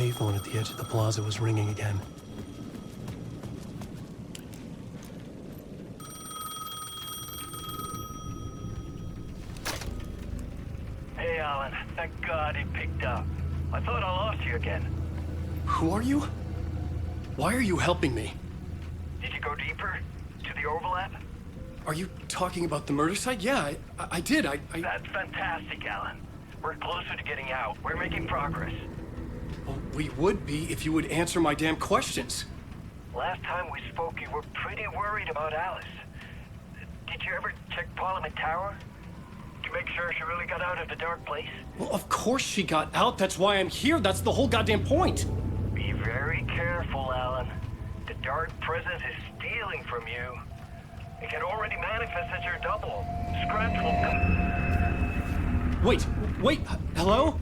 payphone at the edge of the plaza was ringing again. Hey, Alan. Thank God he picked up. I thought I lost you again. Who are you? Why are you helping me? Did you go deeper? To the overlap? Are you talking about the murder site? Yeah, I did. That's fantastic, Alan. We're closer to getting out. We're making progress. Well, we would be if you would answer my damn questions. Last time we spoke, you were pretty worried about Alice. Did you ever check Parliament Tower? To make sure she really got out of the dark place? Well, of course she got out. That's why I'm here. That's the whole goddamn point. Be very careful, Alan. The dark presence is stealing from you. It can already manifest as your double. Scratch will come. Wait, hello?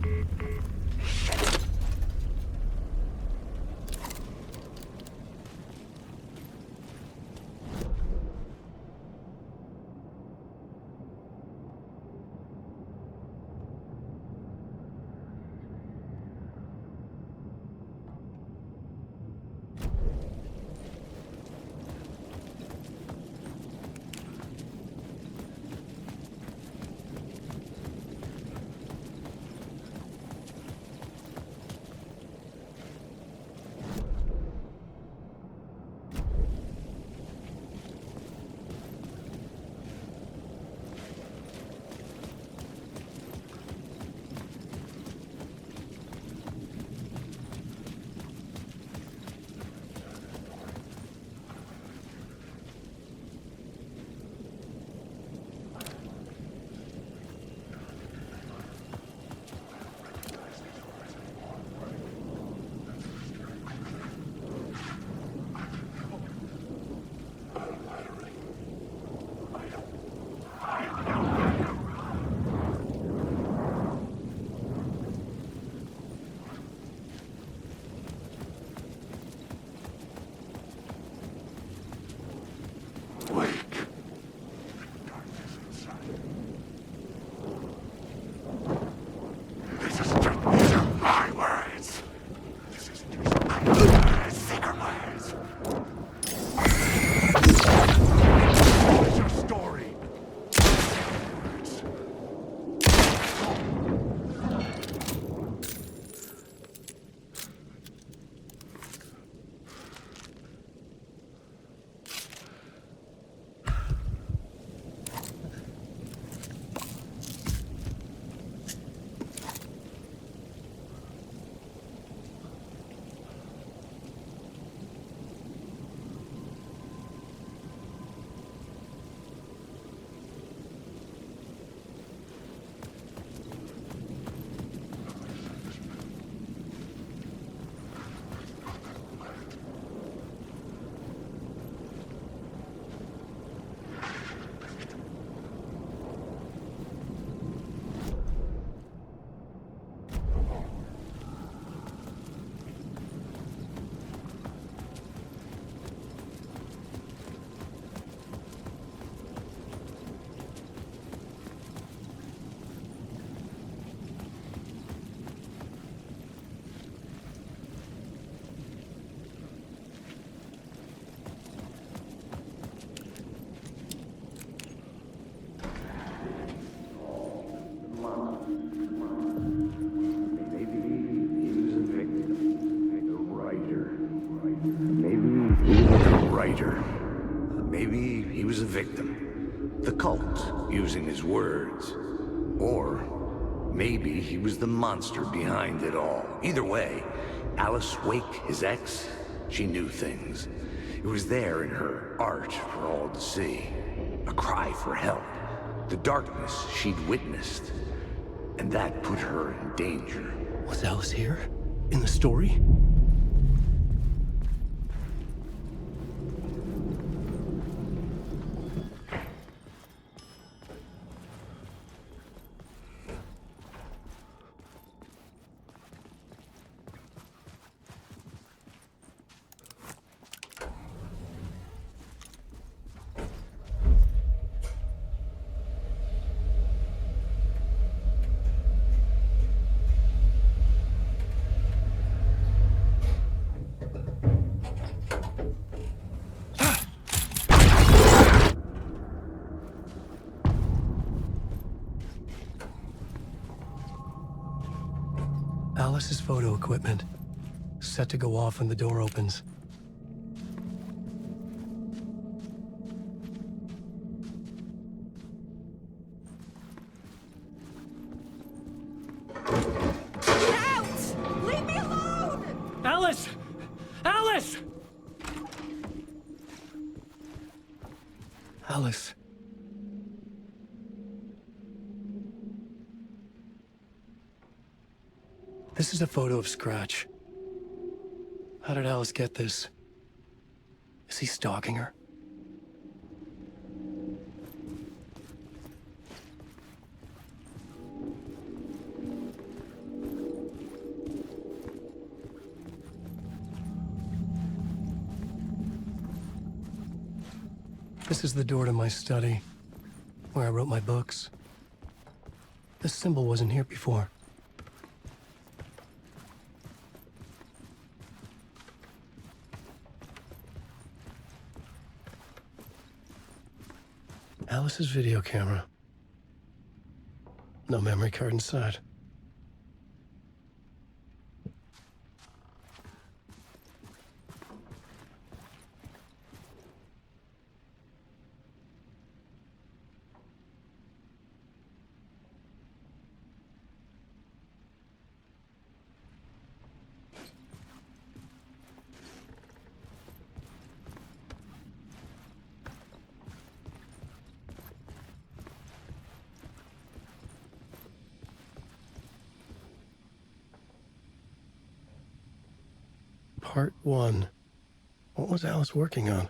Maybe he was a victim. The cult, using his words. Or maybe he was the monster behind it all. Either way, Alice Wake, his ex, she knew things. It was there in her art for all to see. A cry for help. The darkness she'd witnessed. And that put her in danger. Was Alice here? In the story? Alice's photo equipment, set to go off when the door opens. Out! Leave me alone! Alice! Alice! Alice. This is a photo of Scratch. How did Alice get this? Is he stalking her? This is the door to my study, where I wrote my books. This symbol wasn't here before. Alice's video camera. No memory card inside. Part 1. What was Alice working on?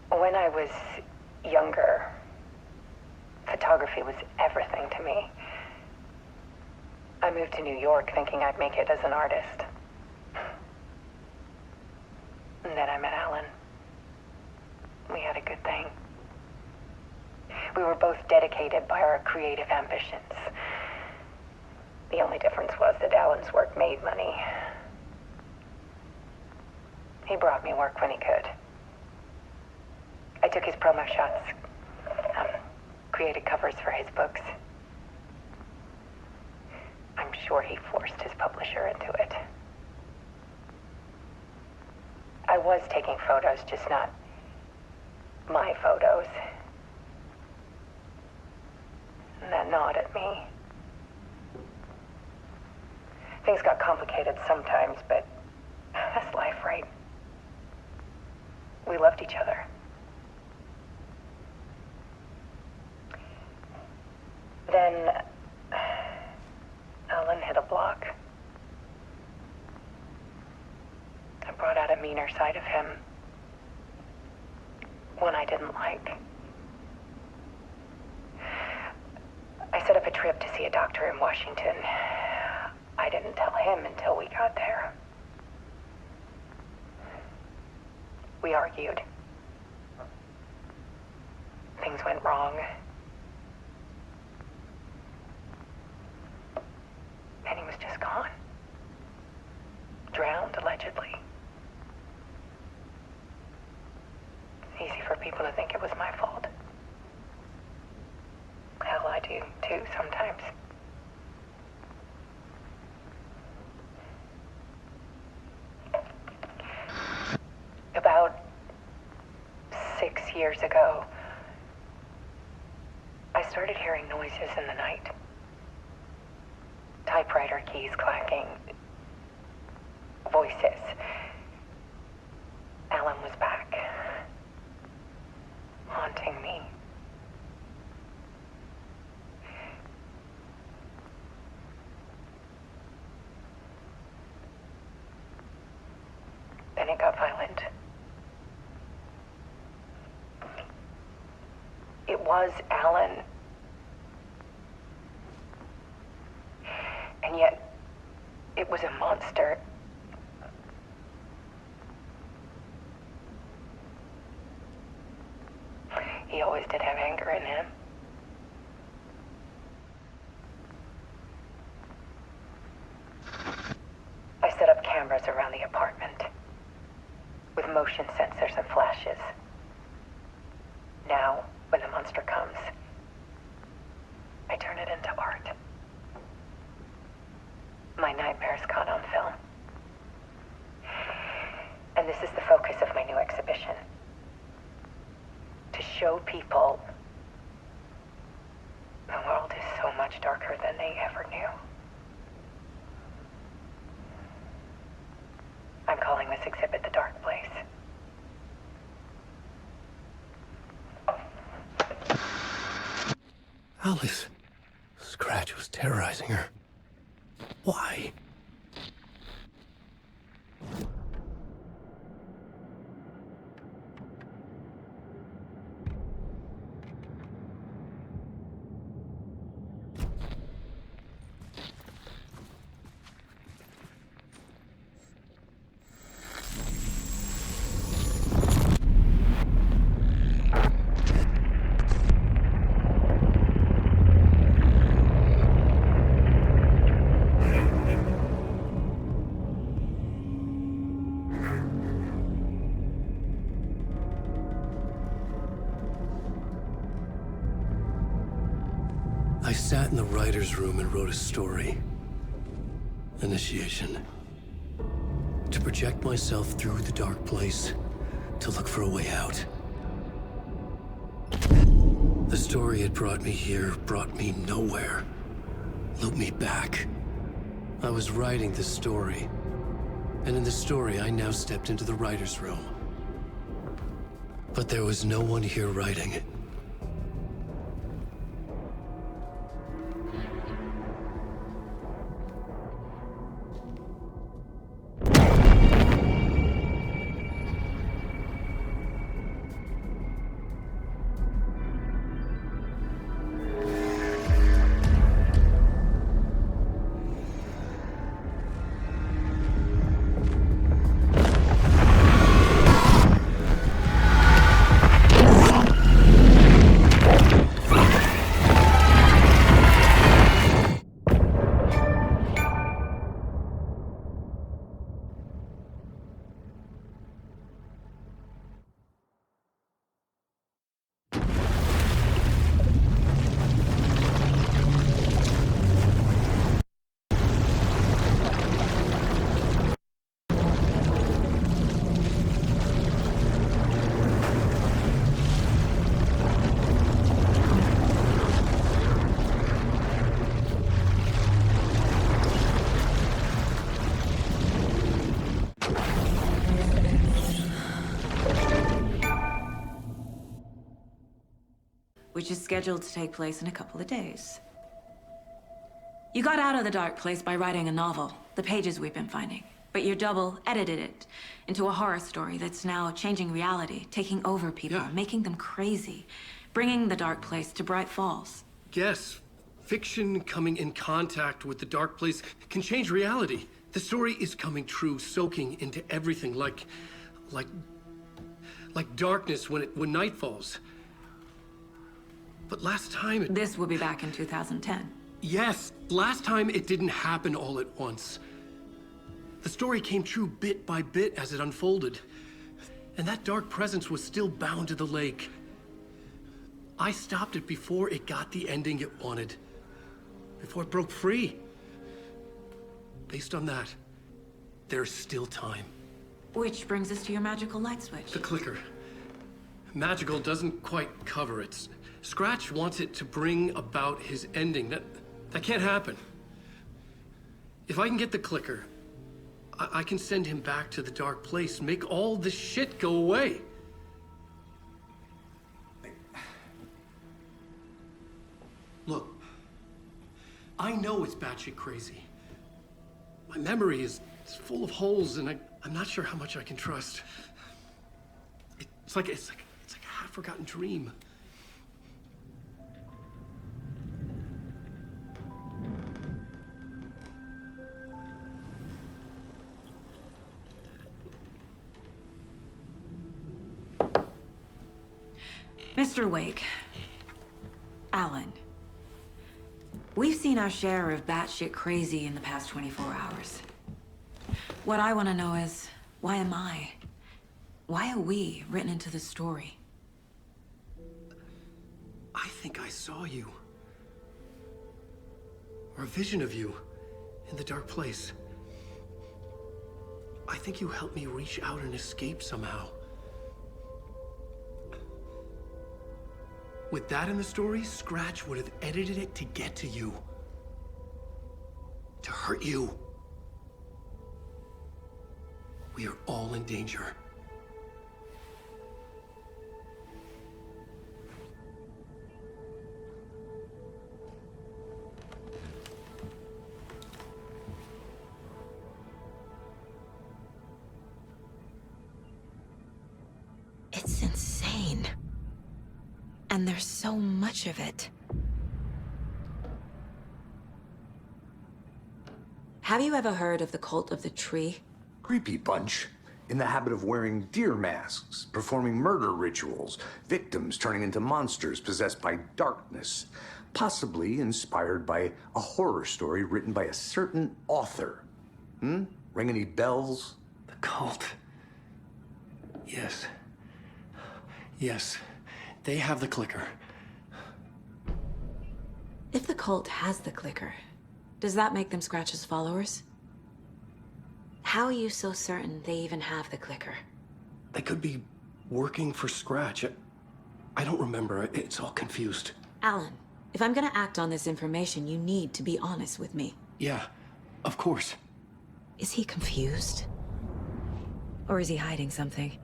When I was younger, photography was everything to me. I moved to New York thinking I'd make it as an artist. And then I met Alan. We had a good thing. We were both dedicated by our creative ambitions. The only difference was that Alan's work made money. He brought me work when he could. I took his promo shots, created covers for his books. I'm sure he forced his publisher into it. I was taking photos, just not my photos. And that gnawed at me. Things got complicated sometimes, but that's life, right? We loved each other. Then Alan hit a block. I brought out a meaner side of him. One I didn't like. I set up a trip to see a doctor in Washington. I didn't tell him until we got there. We argued. Things went wrong. And he was just gone. Drowned, allegedly. It's easy for people to think it was my fault. Hell, I do, too, sometimes. About 6 years ago, I started hearing noises in the night. Typewriter keys clacking. Voices. Alan was back. Haunting me. Then it got violent. It was Alan. And yet, it was a monster. He always did have anger in him. I set up cameras around the apartment with motion sensors and flashes. Now, when the monster comes, I turn it into art. My nightmares caught on film. And this is the focus of my new exhibition. To show people the world is so much darker than they ever knew. I'm calling this exhibit The Dark Place. Alice. Scratch was terrorizing her. Why? I sat in the writer's room and wrote a story. Initiation. To project myself through the dark place, to look for a way out. The story had brought me here, brought me nowhere. Looped me back. I was writing the story. And in the story, I now stepped into the writer's room. But there was no one here writing it. Which is scheduled to take place in a couple of days. You got out of the dark place by writing a novel, the pages we've been finding. But your double edited it into a horror story that's now changing reality, taking over people, making them crazy, bringing the dark place to Bright Falls. Yes, fiction coming in contact with the dark place can change reality. The story is coming true, soaking into everything like darkness when night falls. But last time This will be back in 2010. Yes, last time it didn't happen all at once. The story came true bit by bit as it unfolded. And that dark presence was still bound to the lake. I stopped it before it got the ending it wanted. Before it broke free. Based on that, there's still time. Which brings us to your magical light switch. The clicker. Magical doesn't quite cover it. Scratch wants it to bring about his ending. That can't happen. If I can get the clicker, I can send him back to the dark place, make all this shit go away. Look, I know it's batshit crazy. My memory is full of holes, and I'm not sure how much I can trust. It's like a half-forgotten dream. Mr. Wake. Alan. We've seen our share of batshit crazy in the past 24 hours. What I want to know is, why am I? Why are we written into the story? I think I saw you. Or a vision of you in the dark place. I think you helped me reach out and escape somehow. With that in the story, Scratch would have edited it to get to you. To hurt you. We are all in danger. It's insane. And there's so much of it. Have you ever heard of the Cult of the Tree? Creepy bunch. In the habit of wearing deer masks, performing murder rituals, victims turning into monsters possessed by darkness. Possibly inspired by a horror story written by a certain author. Ring any bells? The cult. Yes. Yes. They have the clicker. If the cult has the clicker, does that make them Scratch's followers? How are you so certain they even have the clicker? They could be working for Scratch. I don't remember. It's all confused. Alan, if I'm gonna act on this information, you need to be honest with me. Yeah, of course. Is he confused? Or is he hiding something?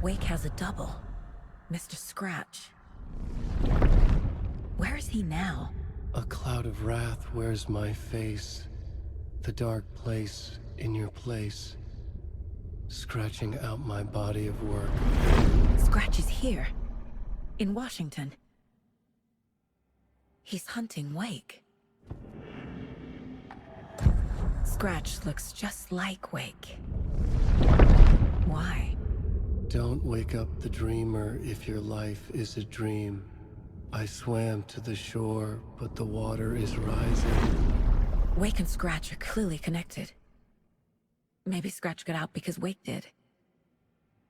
Wake has a double. Mr. Scratch. Where is he now? A cloud of wrath wears my face. The dark place in your place. Scratching out my body of work. Scratch is here. In Washington. He's hunting Wake. Scratch looks just like Wake. Why? Don't wake up the dreamer if your life is a dream. I swam to the shore, but the water is rising. Wake and Scratch are clearly connected. Maybe Scratch got out because Wake did.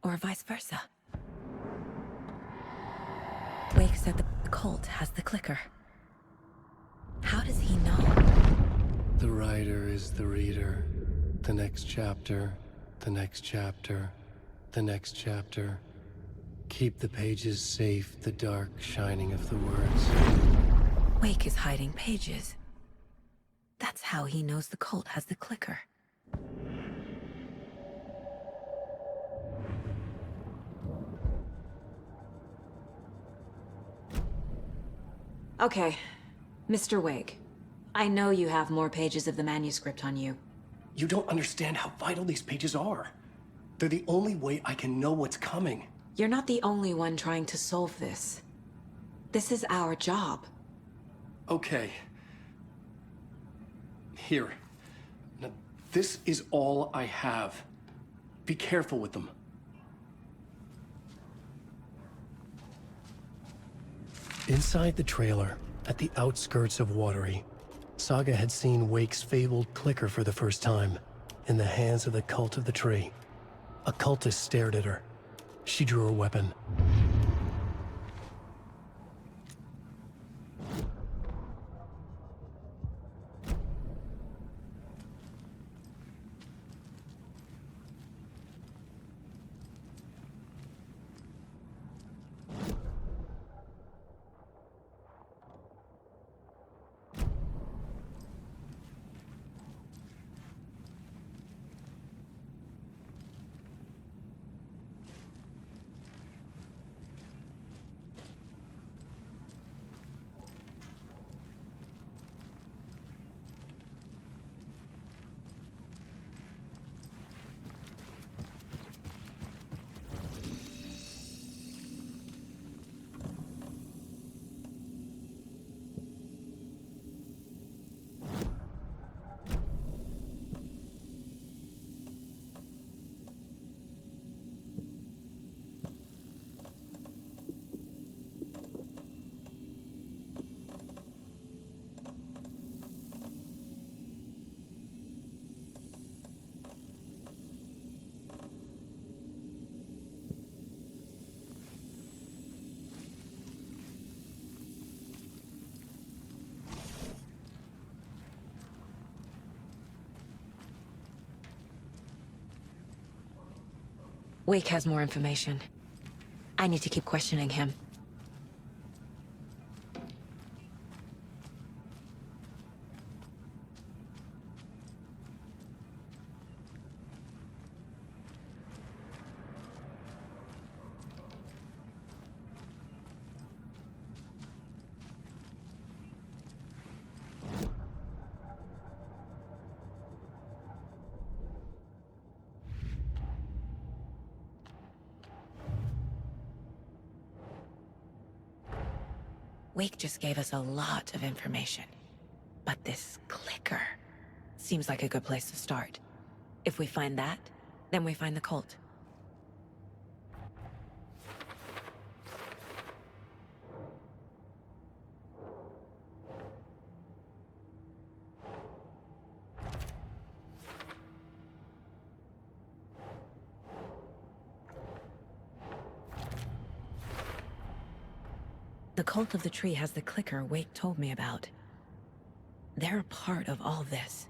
Or vice versa. Wake said the cult has the clicker. How does he know? The writer is the reader. The next chapter, the next chapter, the next chapter. Keep the pages safe, the dark shining of the words. Wake is hiding pages. That's how he knows the cult has the clicker. Okay, Mr. Wake. I know you have more pages of the manuscript on you. You don't understand how vital these pages are. They're the only way I can know what's coming. You're not the only one trying to solve this. This is our job. Okay. Here. Now, this is all I have. Be careful with them. Inside the trailer, at the outskirts of Watery, Saga had seen Wake's fabled clicker for the first time, in the hands of the Cult of the Tree. A cultist stared at her. She drew her weapon. Wake has more information. I need to keep questioning him. Wake just gave us a lot of information. But this clicker seems like a good place to start. If we find that, then we find the cult. The cult of the tree has the clicker Wake told me about. They're a part of all this.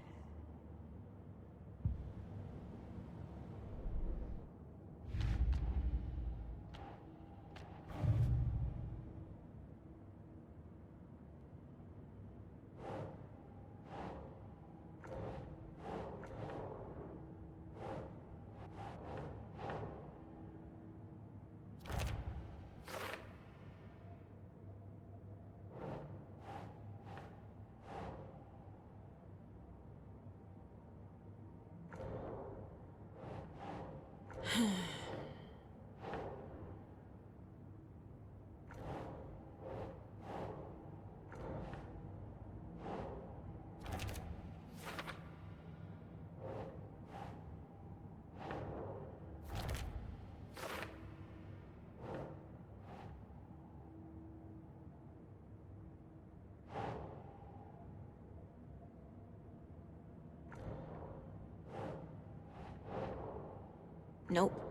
Nope.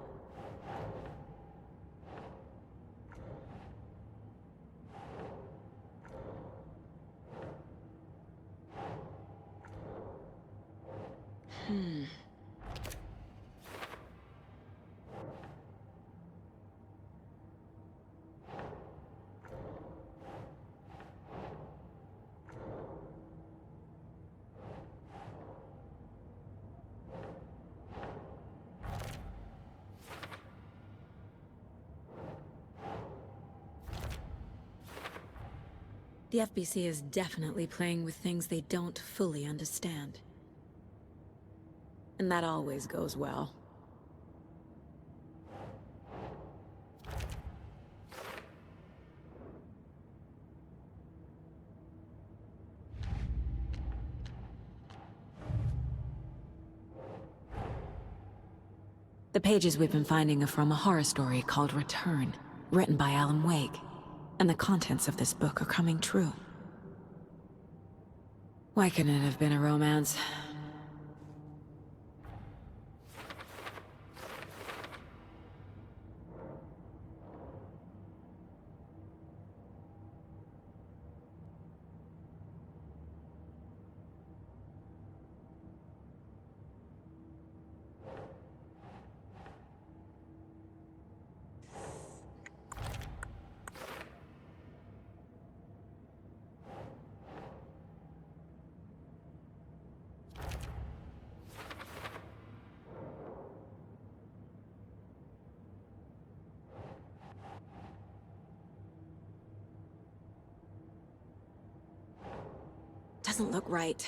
The FBC is definitely playing with things they don't fully understand. And that always goes well. The pages we've been finding are from a horror story called Return, written by Alan Wake. And the contents of this book are coming true. Why couldn't it have been a romance? Doesn't look right.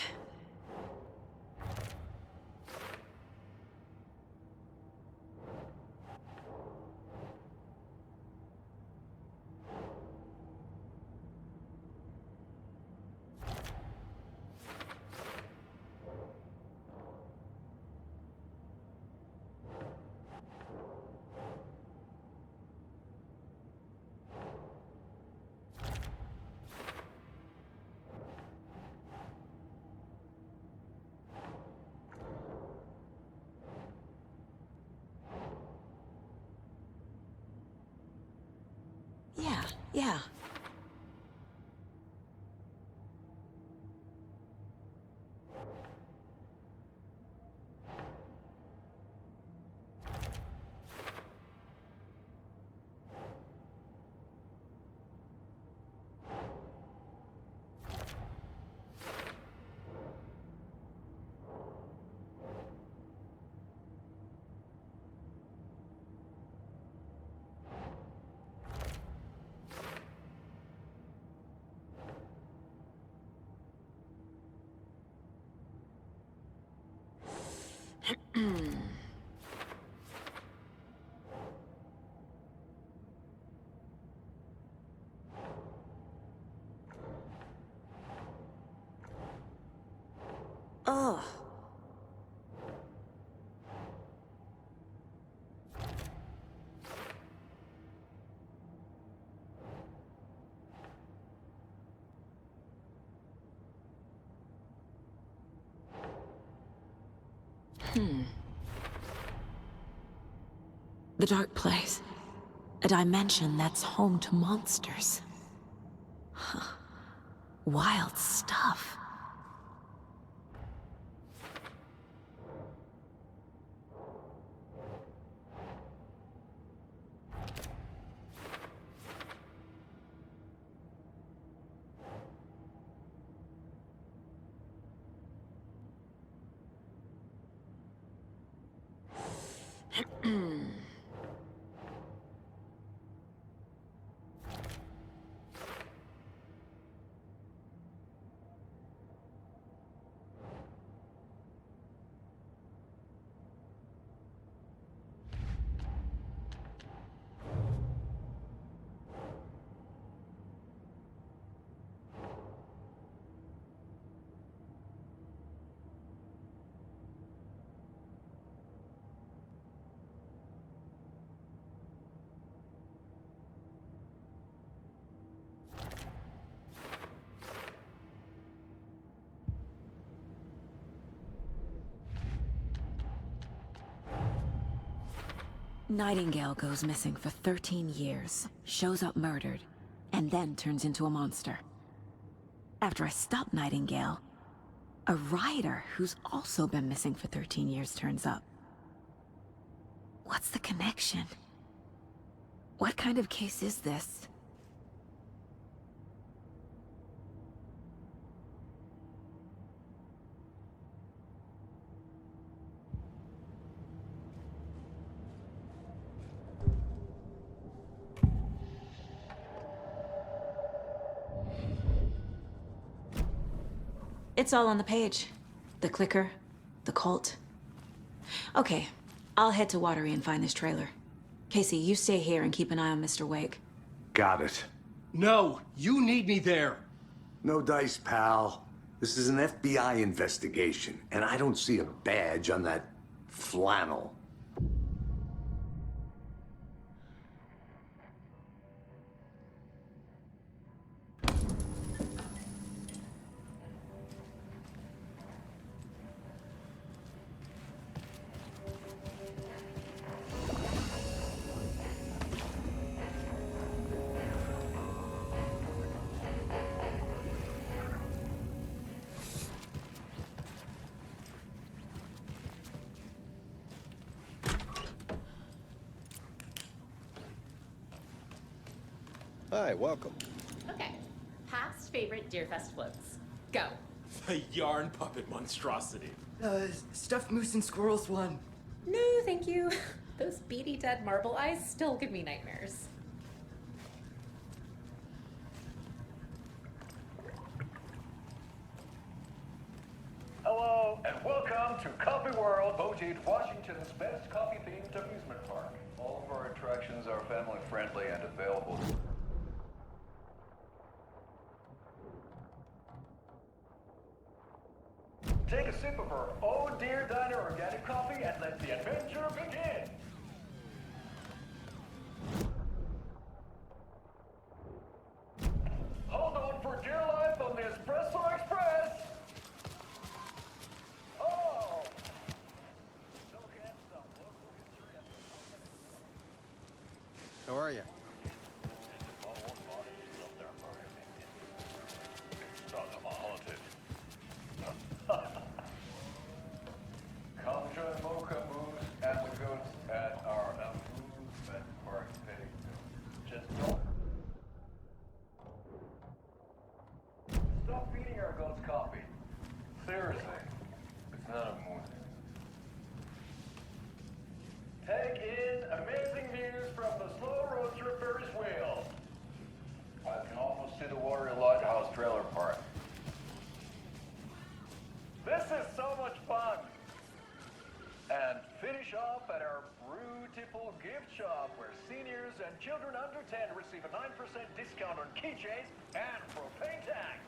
Yeah. Ugh. The Dark Place. A dimension that's home to monsters. Huh. Wild stuff. Nightingale goes missing for 13 years, shows up murdered, and then turns into a monster. After I stop Nightingale, a rider who's also been missing for 13 years turns up. What's the connection? What kind of case is this? It's all on the page. The clicker, the cult. Okay, I'll head to Watery and find this trailer. Casey, you stay here and keep an eye on Mr. Wake. Got it. No, you need me there. No dice, pal. This is an FBI investigation, and I don't see a badge on that flannel. Hi, welcome. Okay. Past favorite Deerfest floats. Go. The yarn puppet monstrosity. Stuffed moose and squirrels one. No, thank you. Those beady dead marble eyes still give me nightmares. Hello, and welcome to Coffee World, voted Washington's best coffee-themed amusement park. All of our attractions are family-friendly and available. Take a sip of our Oh Dear Diner organic coffee and let the adventure begin! Hold on for dear life on the Espresso Express! Oh! How are you? Come join Mocha Moose and the goats at our amusement park petting zoo. Just don't stop feeding our goats coffee. Seriously, it's not amusing. Take in amazing views from the slow roadster Ferris wheel. I can almost see the Watery Lighthouse trailer park. This is so much fun! And finish off at our beautiful gift shop where seniors and children under 10 receive a 9% discount on keychains and propane tanks.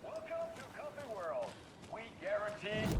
Welcome to Coffee World. We guarantee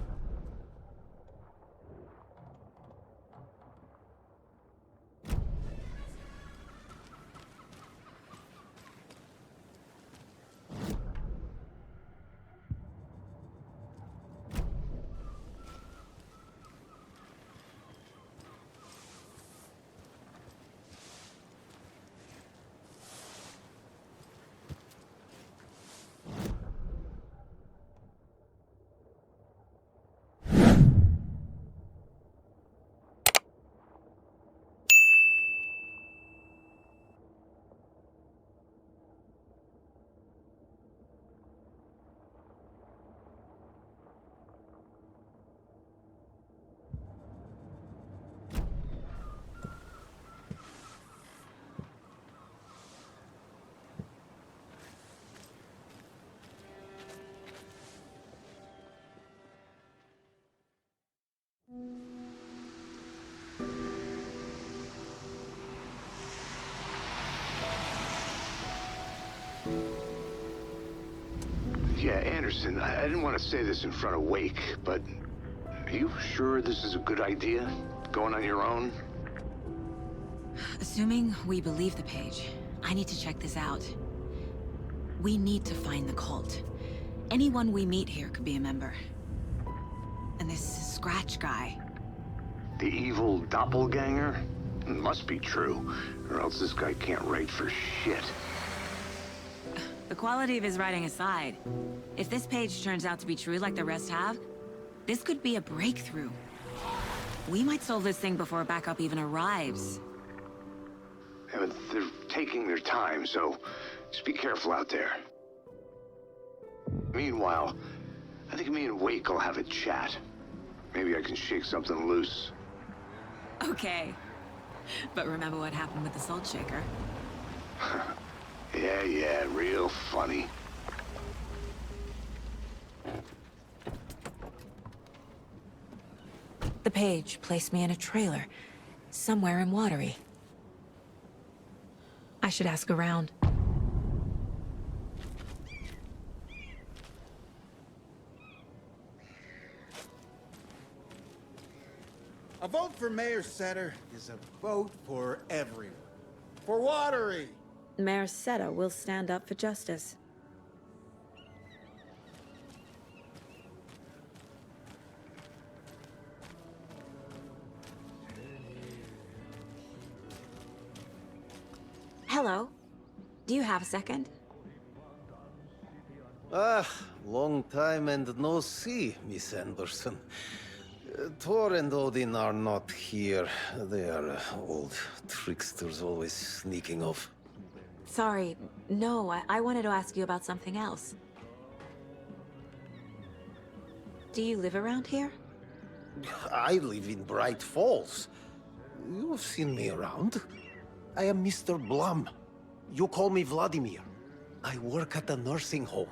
Yeah, Anderson, I didn't want to say this in front of Wake, but are you sure this is a good idea? Going on your own? Assuming we believe the page, I need to check this out. We need to find the cult. Anyone we meet here could be a member. And this Scratch guy. The evil doppelganger? Must be true, or else this guy can't write for shit. The quality of his writing aside, if this page turns out to be true like the rest have, this could be a breakthrough. We might solve this thing before backup even arrives. Yeah, but they're taking their time, so just be careful out there. Meanwhile, I think me and Wake will have a chat. Maybe I can shake something loose. Okay. But remember what happened with the salt shaker? Yeah, real funny. The page placed me in a trailer, somewhere in Watery. I should ask around. A vote for Mayor Setter is a vote for everyone. For Watery! Mayor Seta will stand up for justice. Hello. Do you have a second? Long time and no see, Miss Anderson. Thor and Odin are not here. They are old tricksters always sneaking off. Sorry. No, I wanted to ask you about something else. Do you live around here? I live in Bright Falls. You've seen me around. I am Mr. Blum. You call me Vladimir. I work at a nursing home.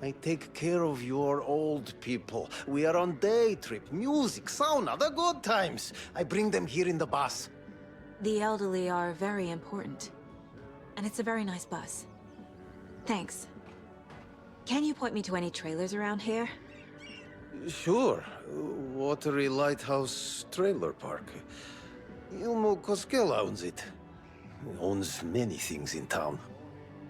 I take care of your old people. We are on day trip, music, sauna, the good times. I bring them here in the bus. The elderly are very important. And it's a very nice bus. Thanks. Can you point me to any trailers around here? Sure. Watery Lighthouse Trailer Park. Ilmo Koskela owns it. He owns many things in town.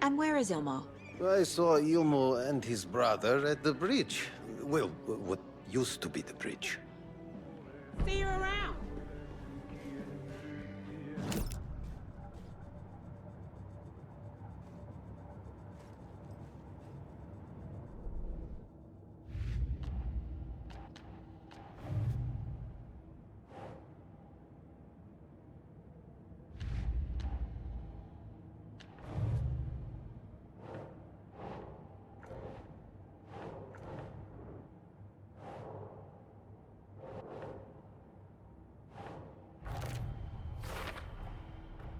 And where is Ilmo? I saw Ilmo and his brother at the bridge. Well, what used to be the bridge. See you around!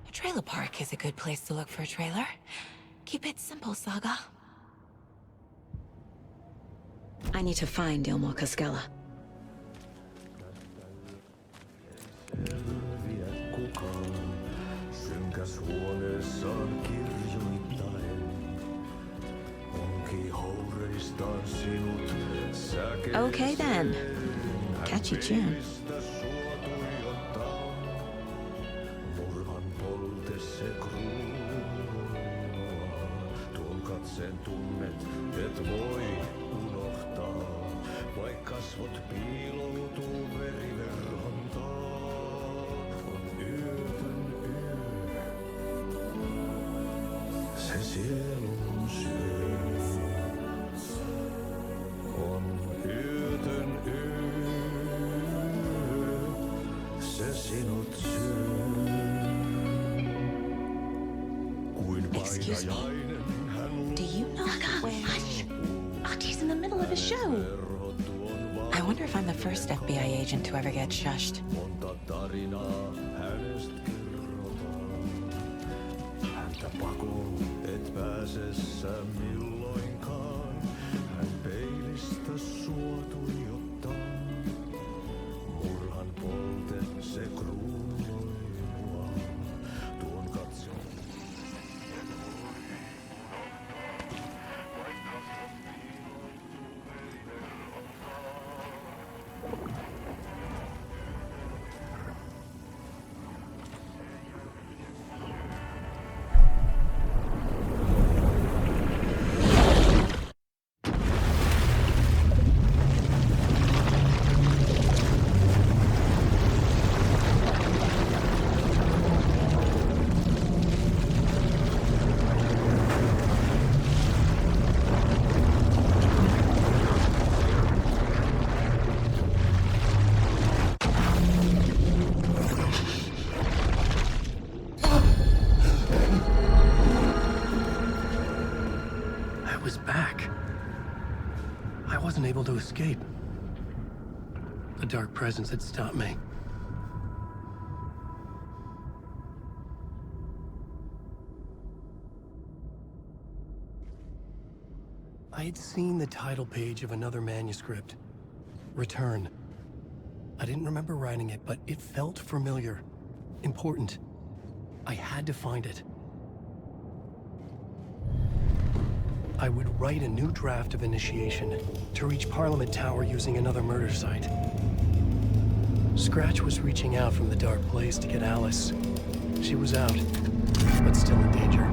A trailer park is a good place to look for a trailer. Keep it simple, Saga. I need to find Ilmo Koskela. Okay then. Catchy tune. Sen tunnet, et voi unohtaa, vaik kasvot piiloutuu veriverhon taa. On yötön yö, se sielun syö. On yötön yö, se sinut syö. Kuin painajainen. Do you know where... Hush! Artie's in the middle of a show. I wonder if I'm the first FBI agent to ever get shushed. Monta tarinaa hänestä kerrotaan. Häntä pakoon et pääsessä milloinkaan. Hän peilistä sua tuijottaa. Murhan polte se kruunoi mua. Tuon katson. was back. I wasn't able to escape. A dark presence had stopped me. I had seen the title page of another manuscript. Return. I didn't remember writing it, but it felt familiar. Important. I had to find it. I would write a new draft of initiation to reach Parliament Tower using another murder site. Scratch was reaching out from the dark place to get Alice. She was out, but still in danger.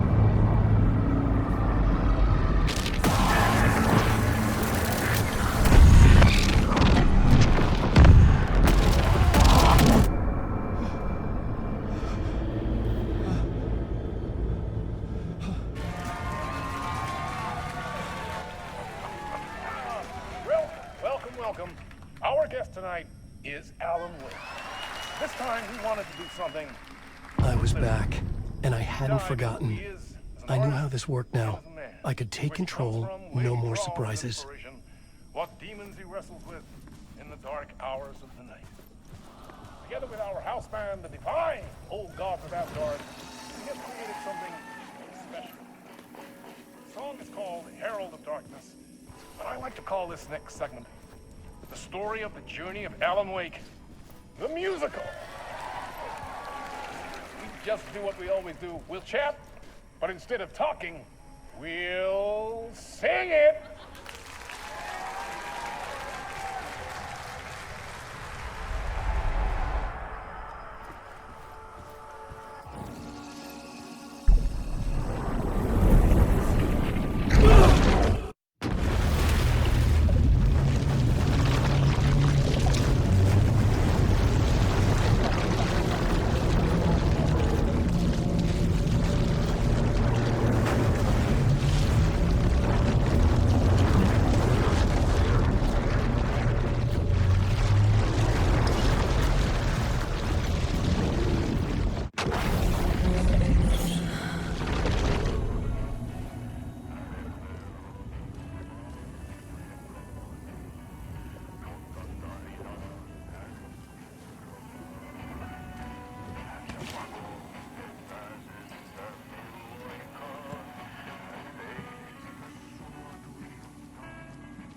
Welcome. Our guest tonight is Alan Wake. This time he wanted to do something. I was back, and I hadn't forgotten. I knew how this worked now. I could take control, no more surprises. What demons he wrestles with in the dark hours of the night. Together with our house band, the divine old gods of Asgard, we have created something special. The song is called Herald of Darkness, but I like to call this next segment the story of the journey of Alan Wake, the musical. We just do what we always do. We'll chat, but instead of talking, we'll sing it.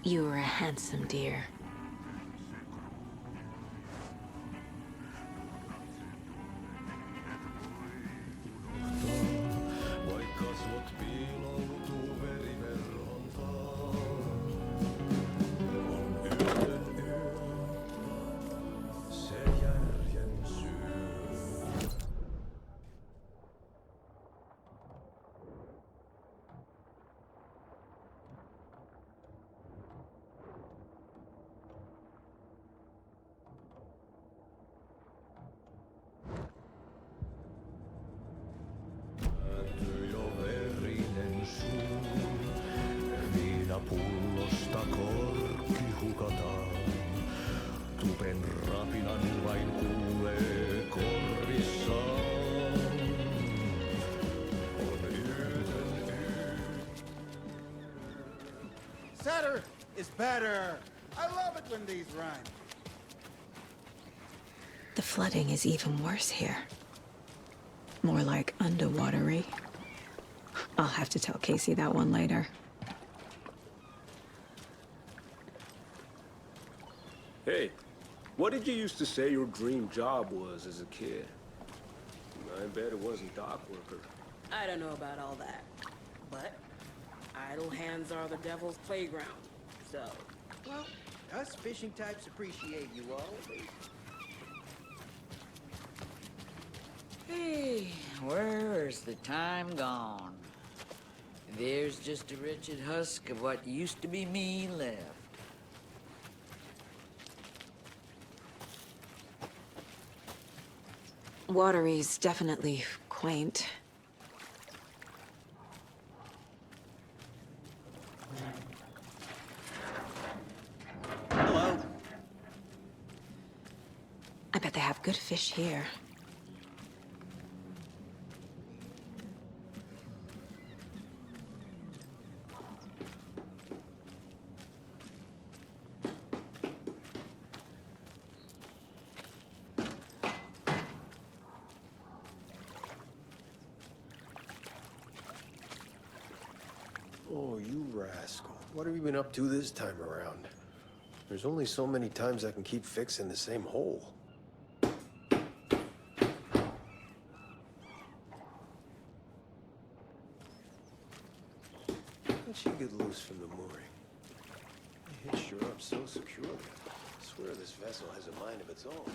You were a handsome deer. Pullosta korkki hukataan. Tupen rapinan vain kuulee korvissaan. On Sadder is better. I love it when these rhyme. The flooding is even worse here. More like underwatery. I'll have to tell Casey that one later. Hey, what did you used to say your dream job was as a kid? I bet it wasn't dock worker. I don't know about all that, but idle hands are the devil's playground, so... Well, us fishing types appreciate you all. Hey, where's the time gone? There's just a wretched husk of what used to be me left. Watery's definitely quaint. Hello. I bet they have good fish here. Oh, you rascal. What have you been up to this time around? There's only so many times I can keep fixing the same hole. How'd she get loose from the mooring? I hitched her up so securely. I swear this vessel has a mind of its own.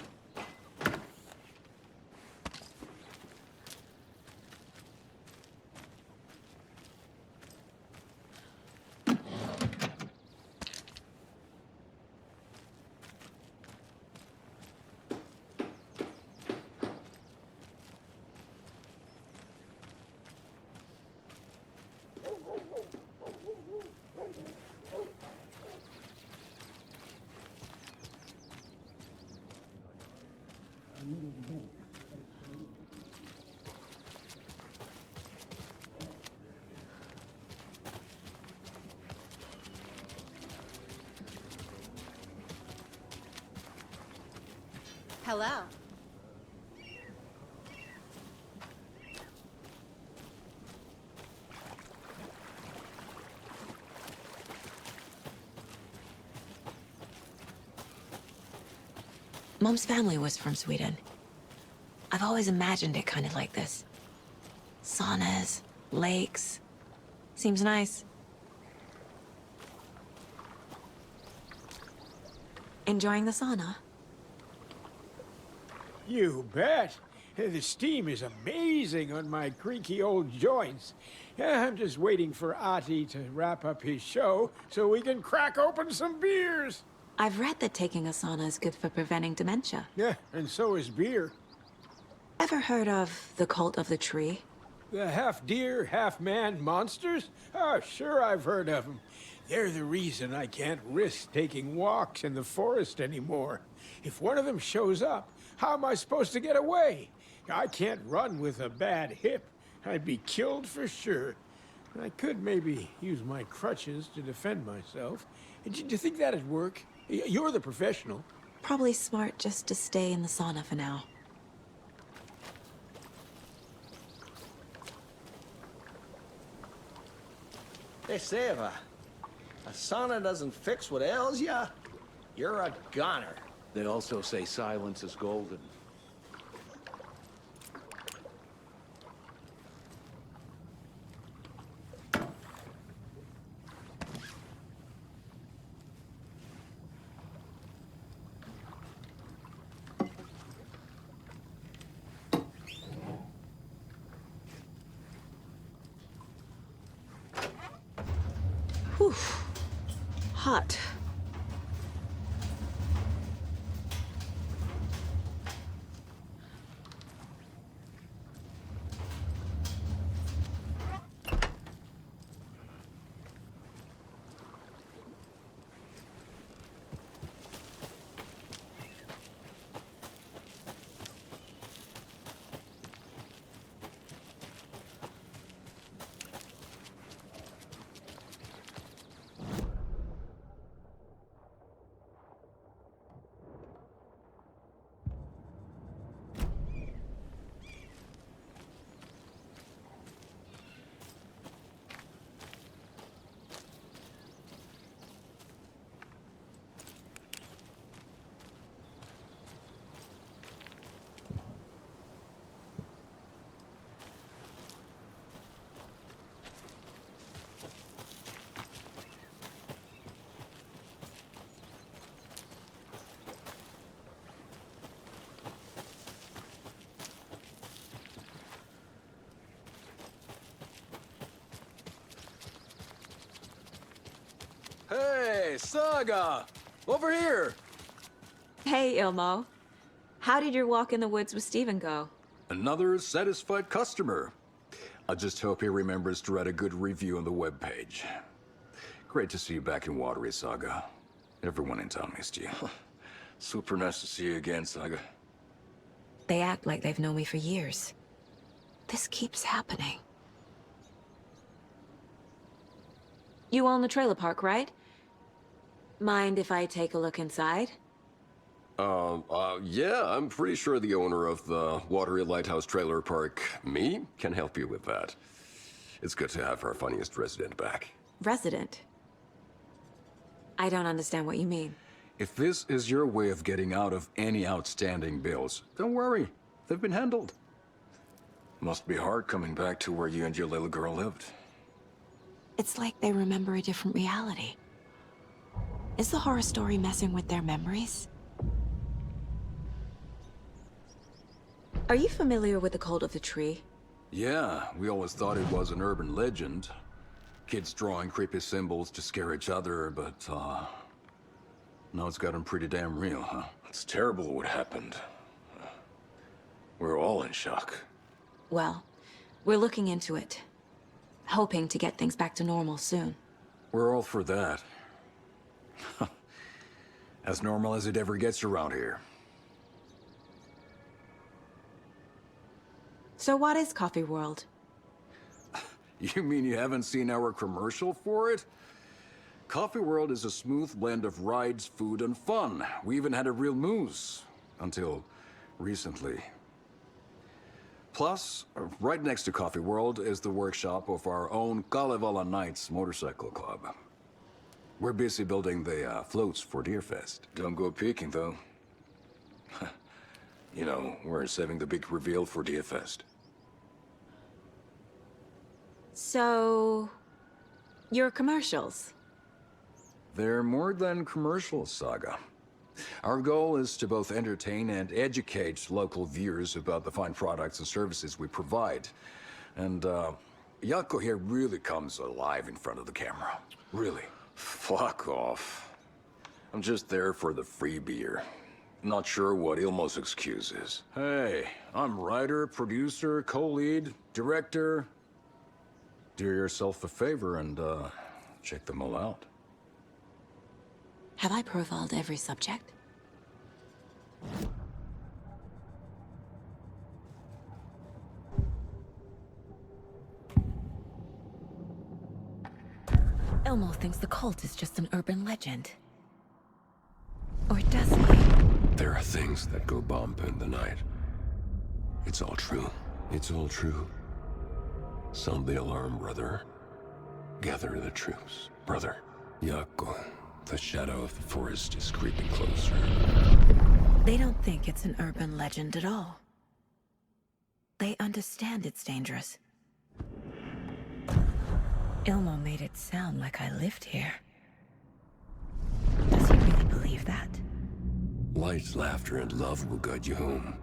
Hello. Mom's family was from Sweden. I've always imagined it kind of like this. Saunas, lakes. Seems nice. Enjoying the sauna? You bet. The steam is amazing on my creaky old joints. I'm just waiting for Ati to wrap up his show so we can crack open some beers. I've read that taking a sauna is good for preventing dementia. Yeah, and so is beer. Ever heard of the cult of the tree? The half-deer, half-man monsters? Oh, sure I've heard of them. They're the reason I can't risk taking walks in the forest anymore. If one of them shows up, how am I supposed to get away? I can't run with a bad hip. I'd be killed for sure. I could maybe use my crutches to defend myself. Do you think that'd work? You're the professional. Probably smart just to stay in the sauna for now. They say if a sauna doesn't fix what ails ya, you're a goner. They also say silence is golden. Whew. Hot. Hey, Saga! Over here! Hey, Ilmo. How did your walk in the woods with Steven go? Another satisfied customer. I just hope he remembers to write a good review on the webpage. Great to see you back in Watery, Saga. Everyone in town missed you. Super nice to see you again, Saga. They act like they've known me for years. This keeps happening. You own the trailer park, right? Mind if I take a look inside? Yeah, I'm pretty sure the owner of the Watery Lighthouse Trailer Park, me, can help you with that. It's good to have our funniest resident back. resident. I don't understand what you mean. If this is your way of getting out of any outstanding bills, don't worry. They've been handled. Must be hard coming back to where you and your little girl lived. It's like they remember a different reality. Is the horror story messing with their memories? Are you familiar with the Cult of the Tree? Yeah, we always thought it was an urban legend. Kids drawing creepy symbols to scare each other, but, now it's gotten pretty damn real, huh? It's terrible what happened. We're all in shock. Well, we're looking into it. Hoping to get things back to normal soon. We're all for that. As normal as it ever gets around here. So what is Coffee World? You mean you haven't seen our commercial for it? Coffee World is a smooth blend of rides, food, and fun. We even had a real moose. Until recently. Plus, right next to Coffee World is the workshop of our own Kalevala Knights motorcycle club. We're busy building the floats for Deerfest. Don't go peeking, though. You know, we're saving the big reveal for Deerfest. So... your commercials? They're more than commercials, Saga. Our goal is to both entertain and educate local viewers about the fine products and services we provide. And, Jaakko here really comes alive in front of the camera. Really. Fuck off. I'm just there for the free beer. Not sure what Ilmo's excuse is. Hey, I'm writer, producer, co-lead, director. Do yourself a favor and, check them all out. Have I profiled every subject? Ilmo thinks the cult is just an urban legend. Or does he? There are things that go bump in the night. It's all true. It's all true. Sound the alarm, brother. Gather the troops, brother. Jaakko, the shadow of the forest is creeping closer. They don't think it's an urban legend at all. They understand it's dangerous. Ilmo made it sound like I lived here. Does he really believe that? Light, laughter, and love will guide you home.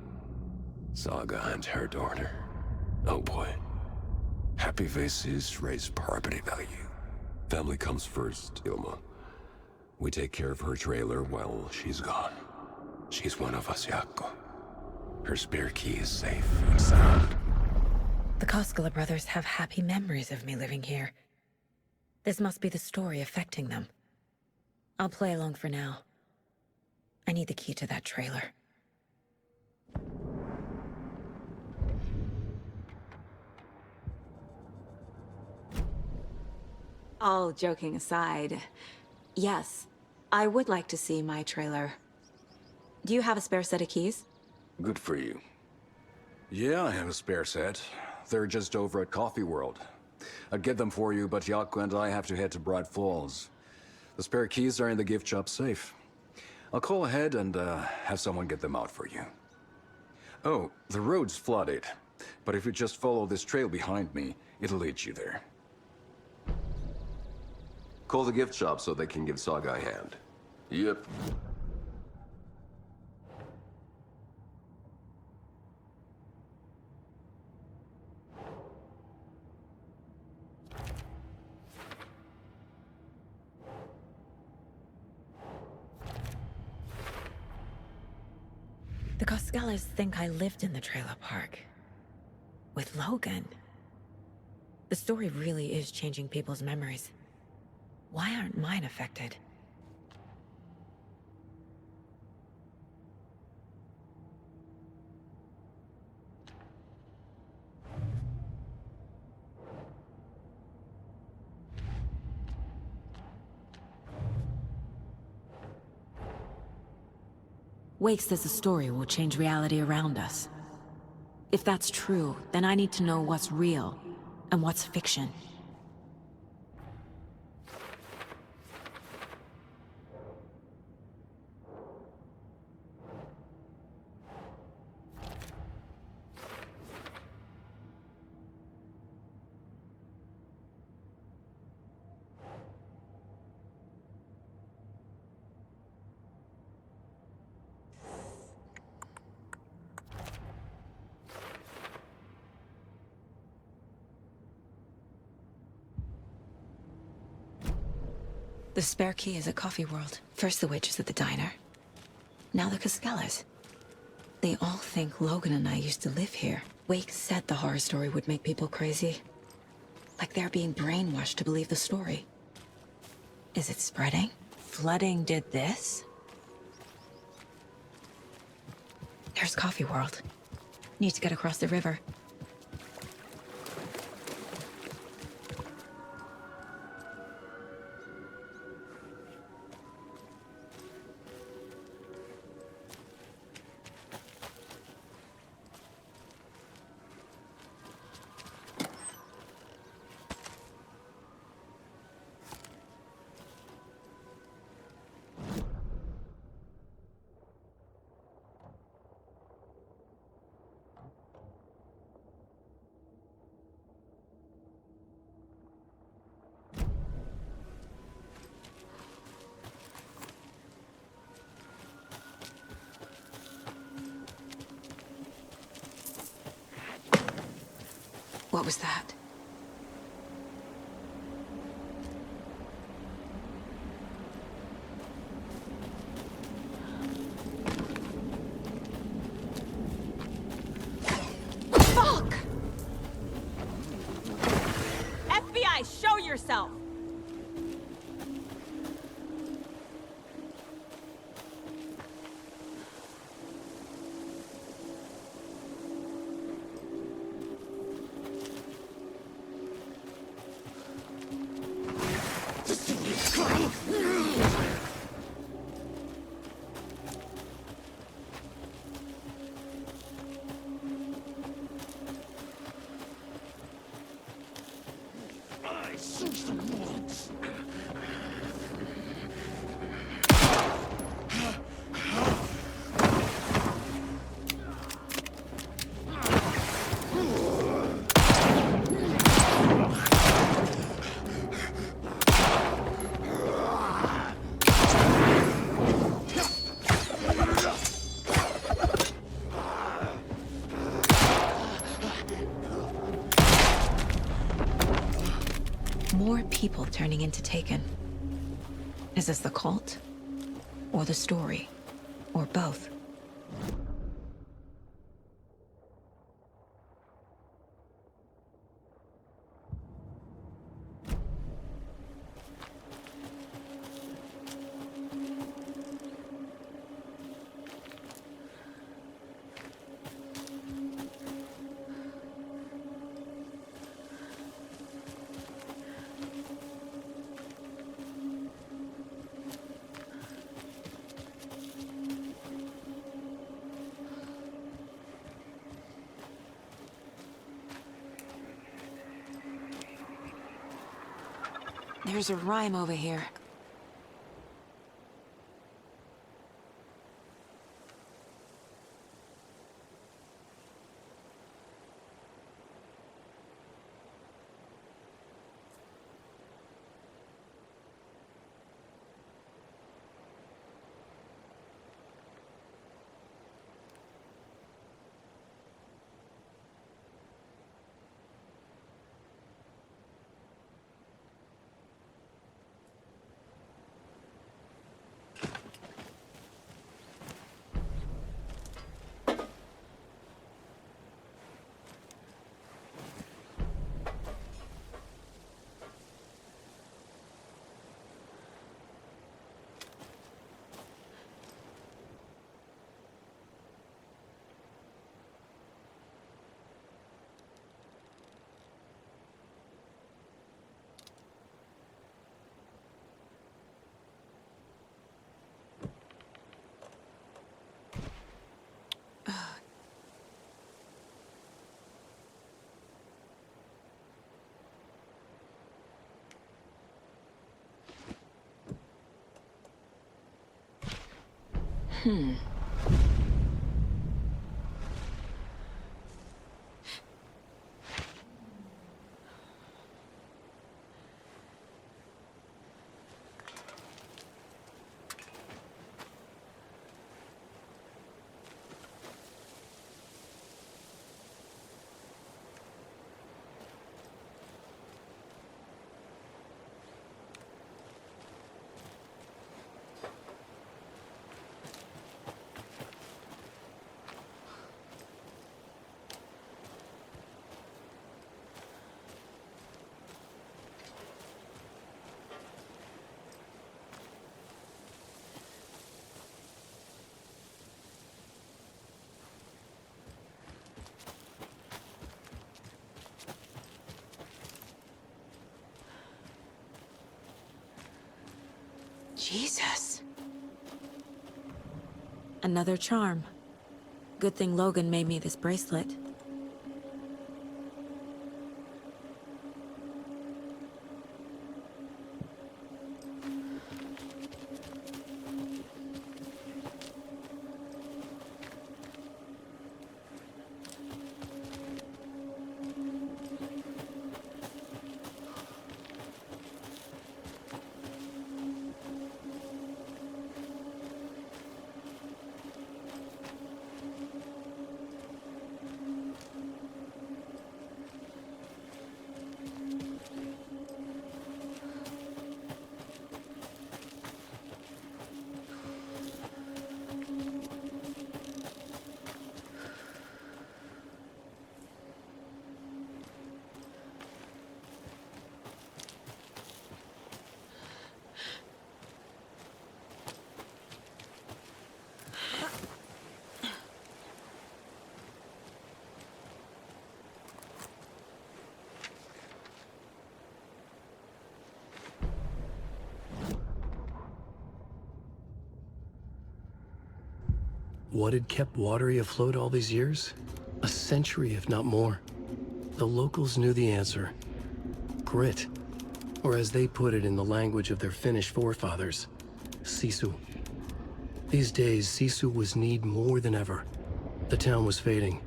Saga and her daughter. Oh boy. Happy faces raise property value. Family comes first, Ilma. We take care of her trailer while she's gone. She's one of us, Jaakko. Her spare key is safe and sound. The Koskela brothers have happy memories of me living here. This must be the story affecting them. I'll play along for now. I need the key to that trailer. All joking aside, yes, I would like to see my trailer. Do you have a spare set of keys? Good for you. Yeah, I have a spare set. They're just over at Coffee World. I'd get them for you, but Jaakko and I have to head to Bright Falls. The spare keys are in the gift shop safe. I'll call ahead and have someone get them out for you. Oh, the road's flooded, but if you just follow this trail behind me, it'll lead you there. Call the gift shop so they can give Saga a hand. Yep. The Koskelas think I lived in the trailer park. With Logan. The story really is changing people's memories. Why aren't mine affected? Wake says the story will change reality around us. If that's true, then I need to know what's real and what's fiction. The spare key is at Coffee World. First the witches at the diner. Now the Caskellas. They all think Logan and I used to live here. Wake said the horror story would make people crazy. Like they're being brainwashed to believe the story. Is it spreading? Flooding did this? There's Coffee World. Need to get across the river. What was that? Fuck! FBI, show yourself! More people turning into Taken. Is this the cult? Or the story? Or both? There's a rhyme over here. Hmm. Jesus. Another charm. Good thing Logan made me this bracelet. What had kept Watery afloat all these years? A century, if not more. The locals knew the answer. Grit. Or as they put it in the language of their Finnish forefathers, sisu. These days, sisu was needed more than ever. The town was fading.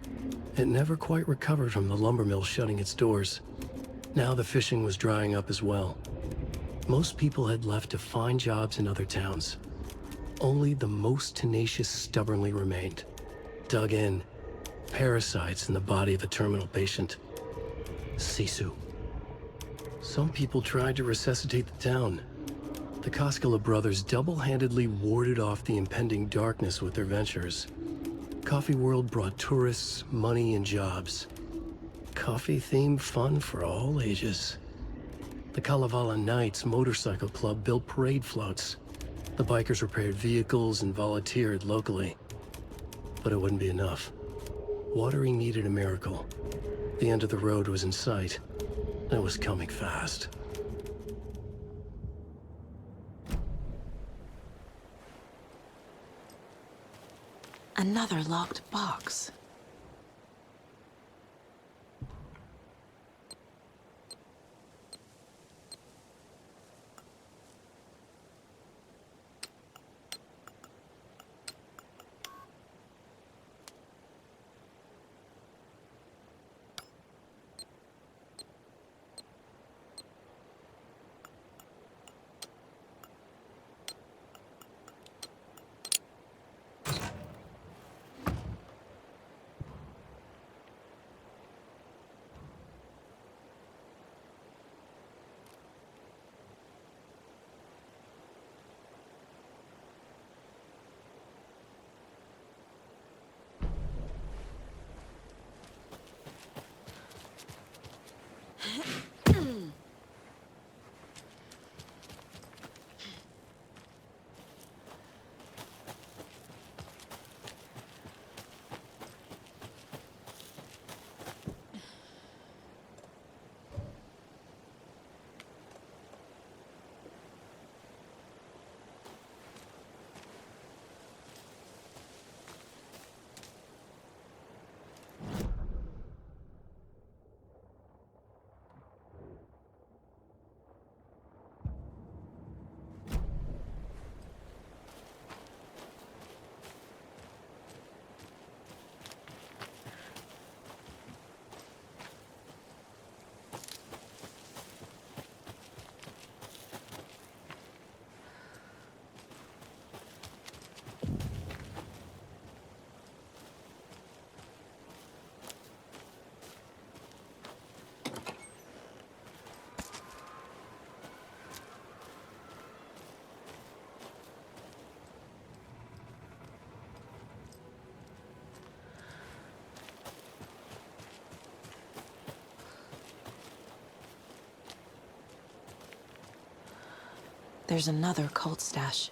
It never quite recovered from the lumber mill shutting its doors. Now the fishing was drying up as well. Most people had left to find jobs in other towns. Only the most tenacious stubbornly remained. Dug in. Parasites in the body of a terminal patient. Sisu. Some people tried to resuscitate the town. The Koskela brothers double-handedly warded off the impending darkness with their ventures. Coffee World brought tourists, money, and jobs. Coffee-themed fun for all ages. The Kalevala Knights Motorcycle Club built parade floats. The bikers repaired vehicles and volunteered locally. But it wouldn't be enough. Watery needed a miracle. The end of the road was in sight. It was coming fast. Another locked box. There's another cult stash.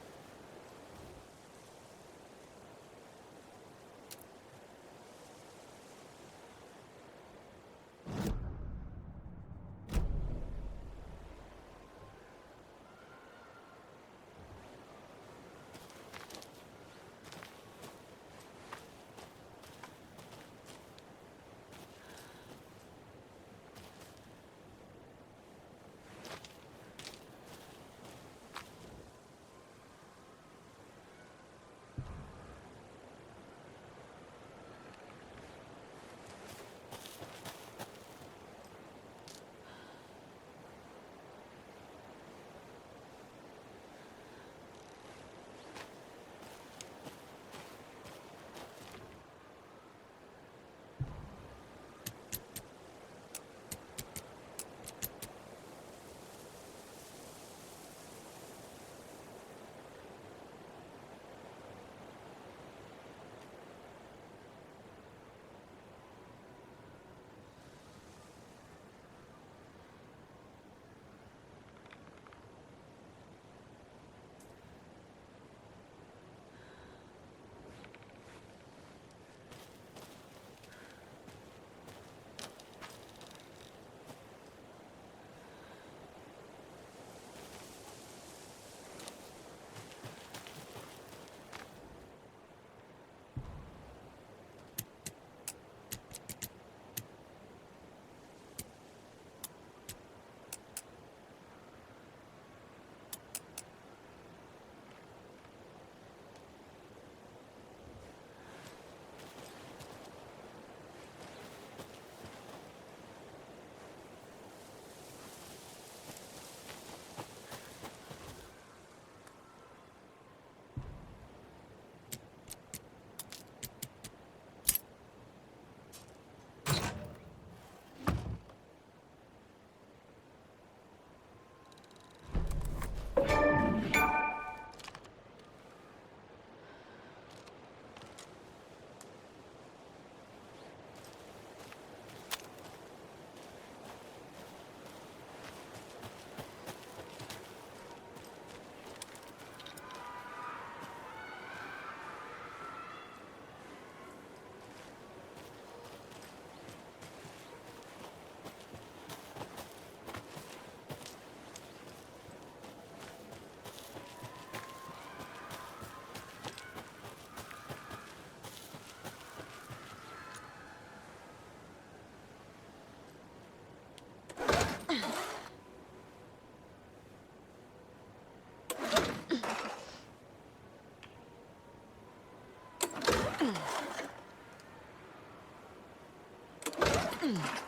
Hmm.